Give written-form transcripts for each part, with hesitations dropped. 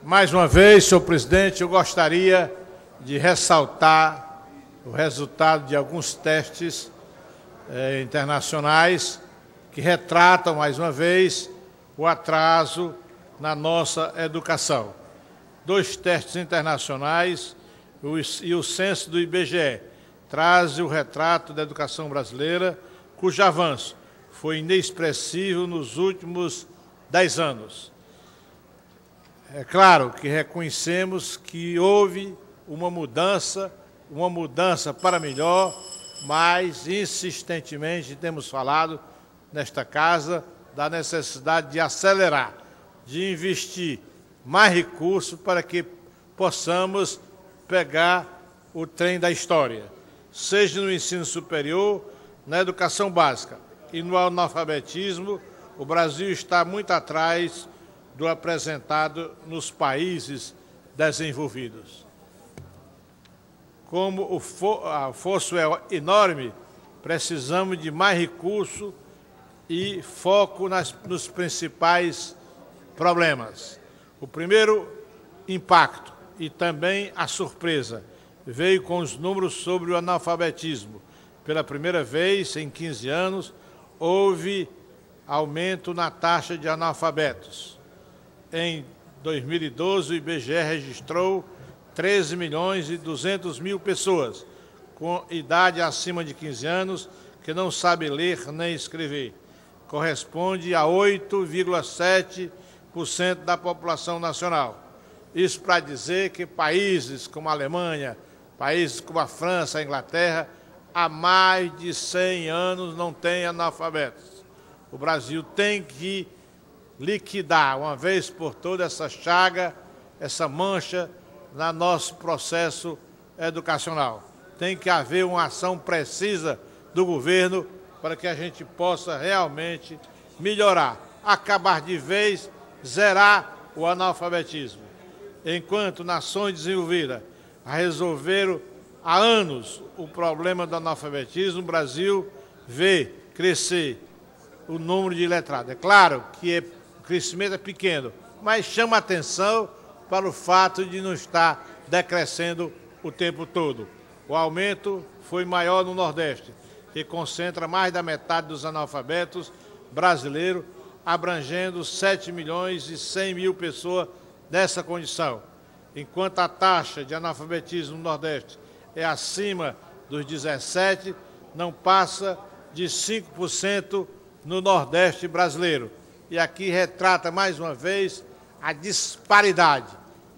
Mais uma vez, senhor presidente, eu gostaria de ressaltar o resultado de alguns testes internacionais que retratam, mais uma vez, o atraso na nossa educação. 2 testes internacionais e o censo do IBGE trazem o retrato da educação brasileira, cujo avanço foi inexpressivo nos últimos 10 anos. É claro que reconhecemos que houve uma mudança para melhor, mas insistentemente temos falado nesta casa da necessidade de acelerar, de investir mais recursos para que possamos pegar o trem da história, seja no ensino superior, na educação básica e no analfabetismo. O Brasil está muito atrás do apresentado nos países desenvolvidos. Como o fosso é enorme, precisamos de mais recursos e foco nos principais problemas. O primeiro impacto e também a surpresa veio com os números sobre o analfabetismo. Pela primeira vez em 15 anos, houve aumento na taxa de analfabetos. Em 2012, o IBGE registrou 13.200.000 pessoas com idade acima de 15 anos que não sabem ler nem escrever. Corresponde a 8,7% da população nacional. Isso para dizer que países como a Alemanha, países como a França, a Inglaterra, há mais de 100 anos não têm analfabetos. O Brasil tem que liquidar, uma vez por todas, essa chaga, essa mancha no nosso processo educacional. Tem que haver uma ação precisa do governo para que a gente possa realmente melhorar, acabar de vez, zerar o analfabetismo. Enquanto nações desenvolvidas resolveram há anos o problema do analfabetismo, o Brasil vê crescer o número de letrados. É claro que o crescimento é pequeno, mas chama atenção para o fato de não estar decrescendo o tempo todo. O aumento foi maior no Nordeste, que concentra mais da metade dos analfabetos brasileiros, abrangendo 7.100.000 pessoas nessa condição. Enquanto a taxa de analfabetismo no Nordeste é acima dos 17%, não passa de 5% no Nordeste brasileiro. E aqui retrata, mais uma vez, a disparidade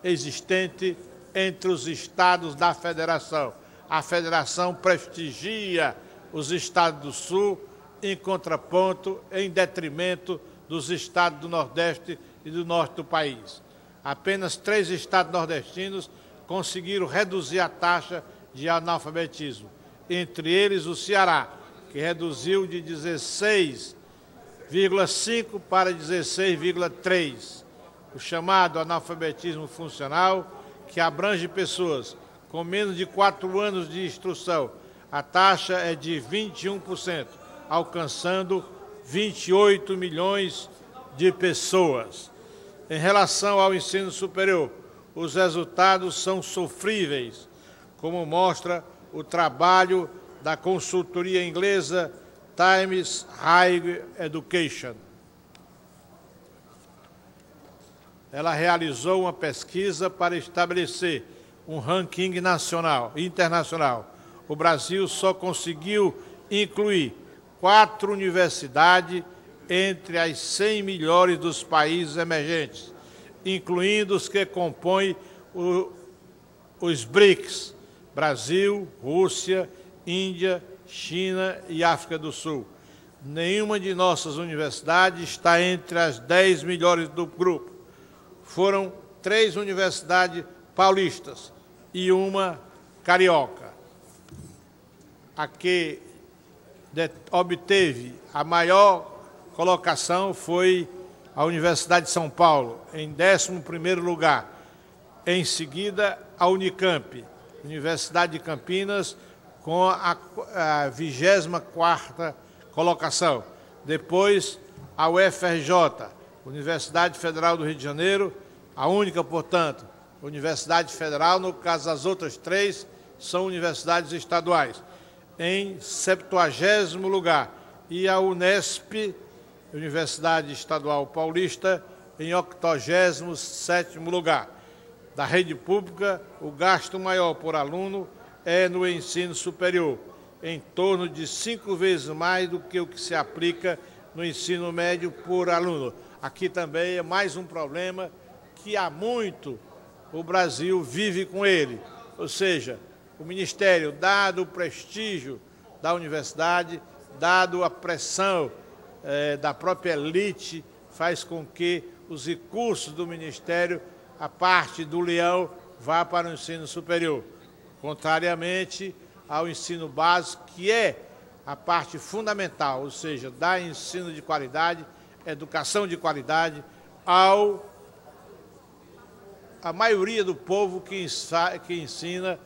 existente entre os estados da federação. A federação prestigia os estados do Sul em contraponto, em detrimento dos estados do Nordeste e do Norte do país. Apenas 3 estados nordestinos conseguiram reduzir a taxa de analfabetismo, entre eles o Ceará, que reduziu de 16,5% para 16,3%. O chamado analfabetismo funcional, que abrange pessoas com menos de 4 anos de instrução, a taxa é de 21%, alcançando 28 milhões de pessoas. Em relação ao ensino superior, os resultados são sofríveis, como mostra o trabalho da consultoria inglesa Times Higher Education. Ela realizou uma pesquisa para estabelecer um ranking internacional. O Brasil só conseguiu incluir 4 universidades entre as 100 melhores dos países emergentes, incluindo os que compõem os BRICS, Brasil, Rússia, Índia, China e África do Sul. Nenhuma de nossas universidades está entre as 10 melhores do grupo. Foram 3 universidades paulistas e uma carioca. A que obteve a maior colocação foi a Universidade de São Paulo, em 11º lugar. Em seguida, a Unicamp, Universidade de Campinas, com a 24ª colocação. Depois, a UFRJ, Universidade Federal do Rio de Janeiro, A única, portanto, Universidade Federal, no caso as outras três, são universidades estaduais. Em 70º lugar, e a Unesp, Universidade Estadual Paulista, em 87º lugar. Da rede pública, o gasto maior por aluno é no ensino superior, em torno de 5 vezes mais do que o que se aplica no ensino médio por aluno. Aqui também é mais um problema que há muito o Brasil vive com ele, ou seja, o Ministério, dado o prestígio da universidade, dado a pressão da própria elite, faz com que os recursos do Ministério, a parte do leão, vá para o ensino superior, contrariamente ao ensino básico, que é a parte fundamental, ou seja, dar ensino de qualidade, educação de qualidade a maioria do povo que ensina,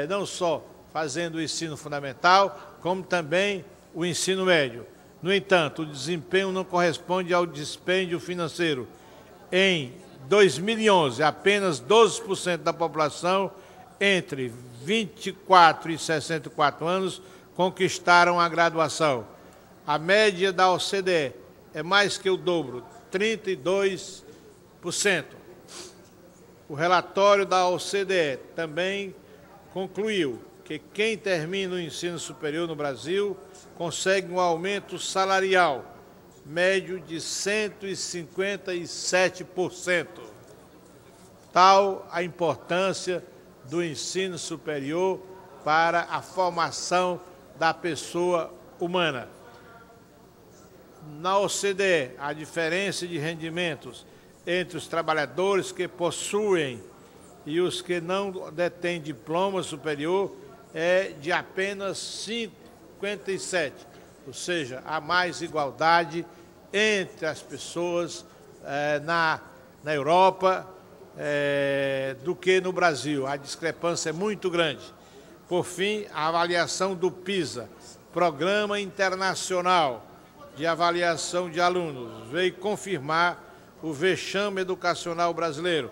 não só fazendo o ensino fundamental, como também o ensino médio. No entanto, o desempenho não corresponde ao dispêndio financeiro. Em 2011, apenas 12% da população entre 24 e 64 anos conquistaram a graduação. A média da OCDE é mais que o dobro, 32%. O relatório da OCDE também concluiu que quem termina o ensino superior no Brasil consegue um aumento salarial médio de 157%. Tal a importância do ensino superior para a formação da pessoa humana. Na OCDE, a diferença de rendimentos entre os trabalhadores que possuem e os que não detêm diploma superior é de apenas 57%, ou seja, há mais igualdade entre as pessoas na Europa do que no Brasil. A discrepância é muito grande. Por fim, a avaliação do PISA, Programa Internacional de Avaliação de Alunos, veio confirmar o vexame educacional brasileiro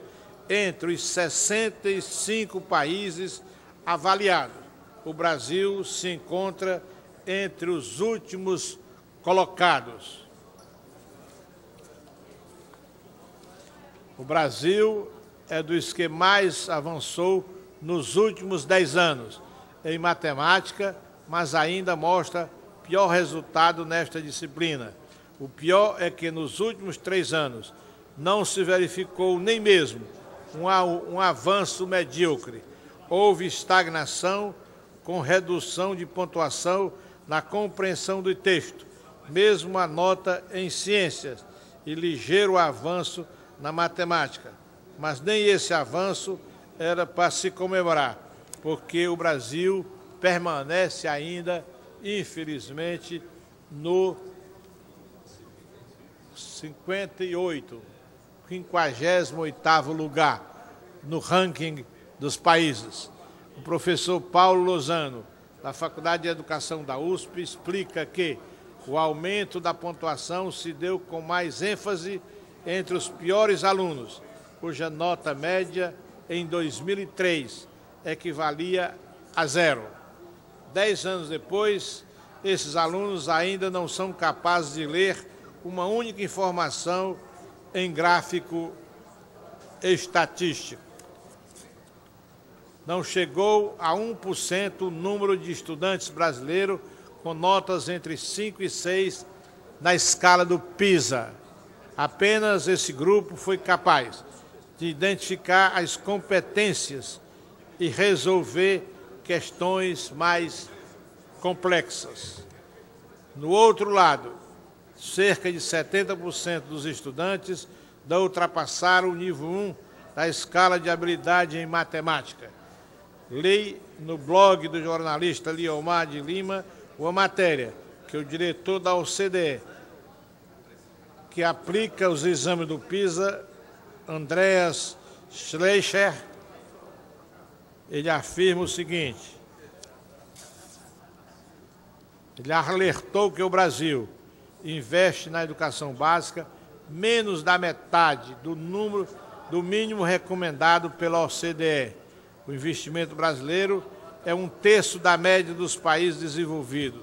entre os 65 países avaliados. O Brasil se encontra entre os últimos colocados. O Brasil é dos que mais avançou nos últimos 10 anos em matemática, mas ainda mostra pior resultado nesta disciplina. O pior é que nos últimos 3 anos não se verificou nem mesmo um avanço medíocre. Houve estagnação com redução de pontuação na compreensão do texto, mesmo a nota em ciências e ligeiro avanço na matemática. Mas nem esse avanço era para se comemorar, porque o Brasil permanece ainda, infelizmente, no 58º lugar no ranking dos países. O professor Paulo Lozano, da Faculdade de Educação da USP, explica que o aumento da pontuação se deu com mais ênfase entre os piores alunos, cuja nota média em 2003 equivalia a 0. 10 anos depois, esses alunos ainda não são capazes de ler uma única informação em gráfico estatístico. Não chegou a 1% o número de estudantes brasileiros com notas entre 5 e 6 na escala do PISA. Apenas esse grupo foi capaz de identificar as competências e resolver questões mais complexas. No outro lado, cerca de 70% dos estudantes não ultrapassaram o nível 1 da escala de habilidade em matemática. Li no blog do jornalista Liomar de Lima uma matéria que o diretor da OCDE, que aplica os exames do PISA, Andreas Schleicher, ele afirma o seguinte: ele alertou que o Brasil investe na educação básica menos da metade do número do mínimo recomendado pela OCDE. O investimento brasileiro é 1/3 da média dos países desenvolvidos.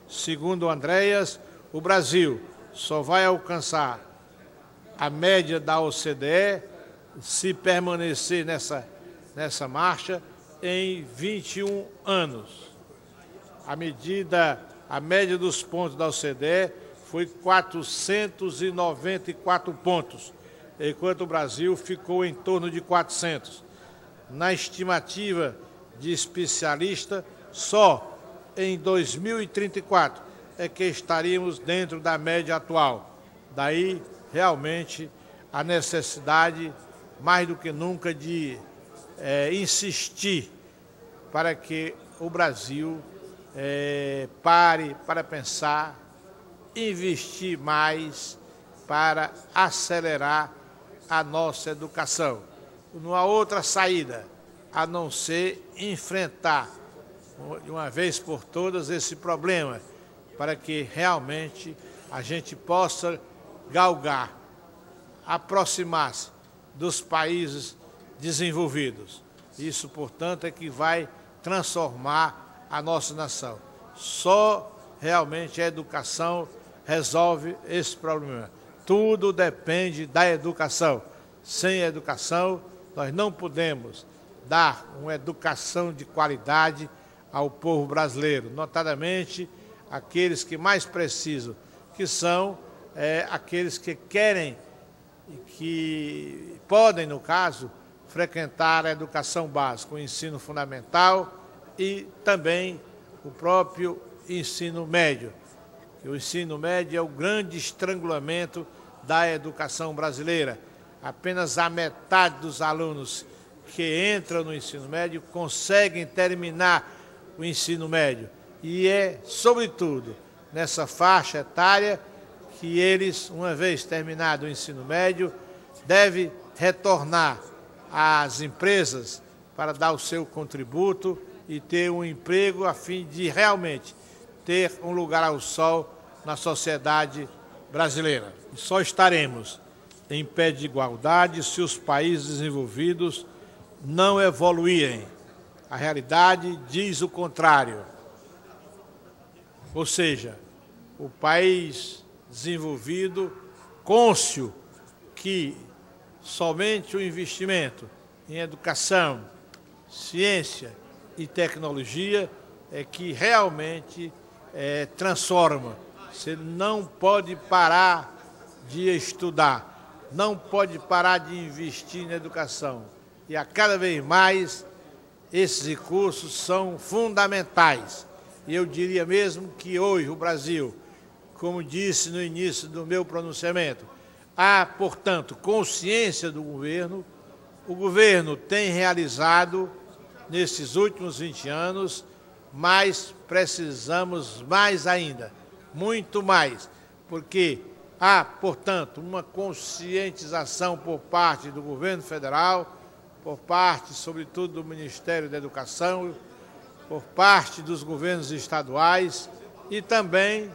Segundo Andreas, o Brasil só vai alcançar a média da OCDE se permanecer nessa marcha em 21 anos. A média dos pontos da OCDE foi 494 pontos, enquanto o Brasil ficou em torno de 400. Na estimativa de especialista, só em 2034 é que estaríamos dentro da média atual. Daí, realmente, a necessidade, mais do que nunca, de insistir para que o Brasil pare para pensar, investir mais para acelerar a nossa educação. Não há outra saída a não ser enfrentar de uma vez por todas esse problema, para que realmente a gente possa galgar, aproximar-se dos países desenvolvidos. Isso, portanto, é que vai transformar a nossa nação. Só realmente a educação resolve esse problema. Tudo depende da educação. Sem educação, nós não podemos dar uma educação de qualidade ao povo brasileiro, notadamente aqueles que mais precisam, que são aqueles que querem e que podem, no caso, frequentar a educação básica, o ensino fundamental e também o próprio ensino médio. O ensino médio é o grande estrangulamento da educação brasileira. Apenas a metade dos alunos que entram no ensino médio conseguem terminar o ensino médio. E é, sobretudo, nessa faixa etária que eles, uma vez terminado o ensino médio, devem retornar às empresas para dar o seu contributo e ter um emprego a fim de realmente ter um lugar ao sol na sociedade brasileira. E só estaremos em pé de igualdade se os países desenvolvidos não evoluírem. A realidade diz o contrário. Ou seja, o país desenvolvido, cônscio que somente o investimento em educação, ciência e tecnologia é que realmente transforma. Você não pode parar de estudar, não pode parar de investir na educação. E a cada vez mais esses recursos são fundamentais. E eu diria mesmo que hoje o Brasil, como disse no início do meu pronunciamento, há, portanto, consciência do governo. O governo tem realizado nesses últimos 20 anos, mas precisamos mais ainda, muito mais, porque há, portanto, uma conscientização por parte do governo federal, por parte, sobretudo, do Ministério da Educação, por parte dos governos estaduais e também,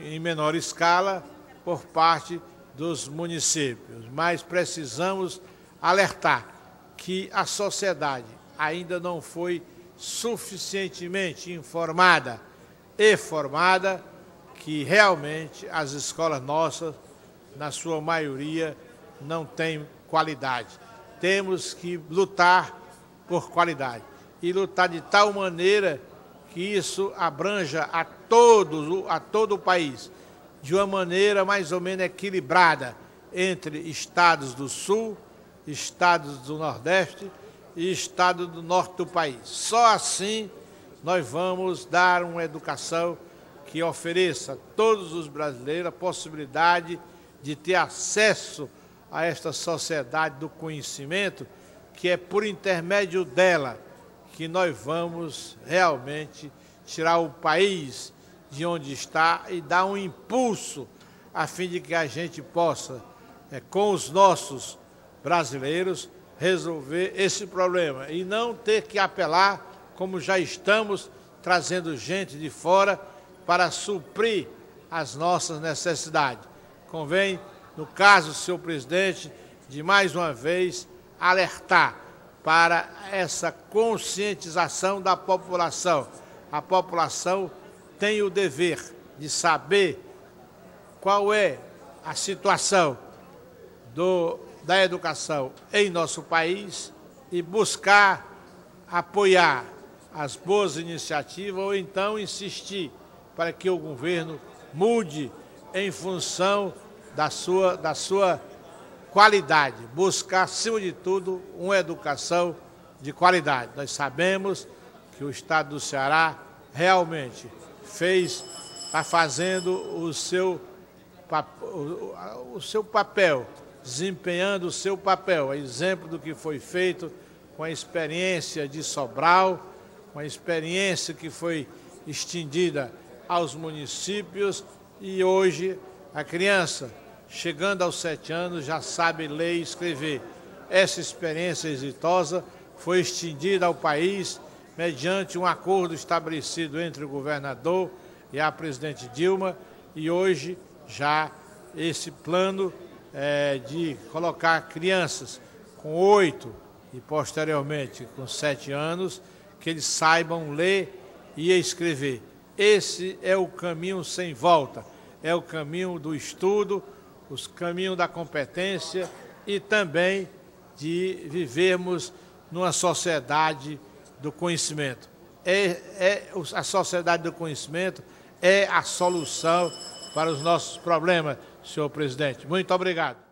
em menor escala, por parte dos municípios. Mas precisamos alertar que a sociedade ainda não foi suficientemente informada e formada, que realmente as escolas nossas, na sua maioria, não têm qualidade. Temos que lutar por qualidade e lutar de tal maneira que isso abranja a todo o país, de uma maneira mais ou menos equilibrada entre estados do Sul, estados do Nordeste e estados do Norte do país. Só assim nós vamos dar uma educação que ofereça a todos os brasileiros a possibilidade de ter acesso a esta sociedade do conhecimento, que é por intermédio dela que nós vamos realmente tirar o país de onde está e dar um impulso a fim de que a gente possa, com os nossos brasileiros, resolver esse problema e não ter que apelar, como já estamos trazendo gente de fora para suprir as nossas necessidades. Convém no caso, senhor presidente, de mais uma vez alertar para essa conscientização da população. A população tem o dever de saber qual é a situação da educação em nosso país e buscar apoiar as boas iniciativas ou então insistir para que o governo mude em função da sua qualidade, buscar, acima de tudo, uma educação de qualidade. Nós sabemos que o Estado do Ceará realmente está fazendo o seu papel, desempenhando o seu papel, a exemplo do que foi feito com a experiência de Sobral, com a experiência que foi estendida aos municípios, e hoje a criança, chegando aos 7 anos, já sabe ler e escrever. Essa experiência exitosa foi estendida ao país mediante um acordo estabelecido entre o governador e a presidente Dilma, e hoje já esse plano de colocar crianças com 8 e posteriormente com 7 anos, que eles saibam ler e escrever. Esse é o caminho sem volta, é o caminho do estudo, o caminho da competência e também de vivermos numa sociedade do conhecimento. A sociedade do conhecimento é a solução para os nossos problemas, senhor presidente. Muito obrigado.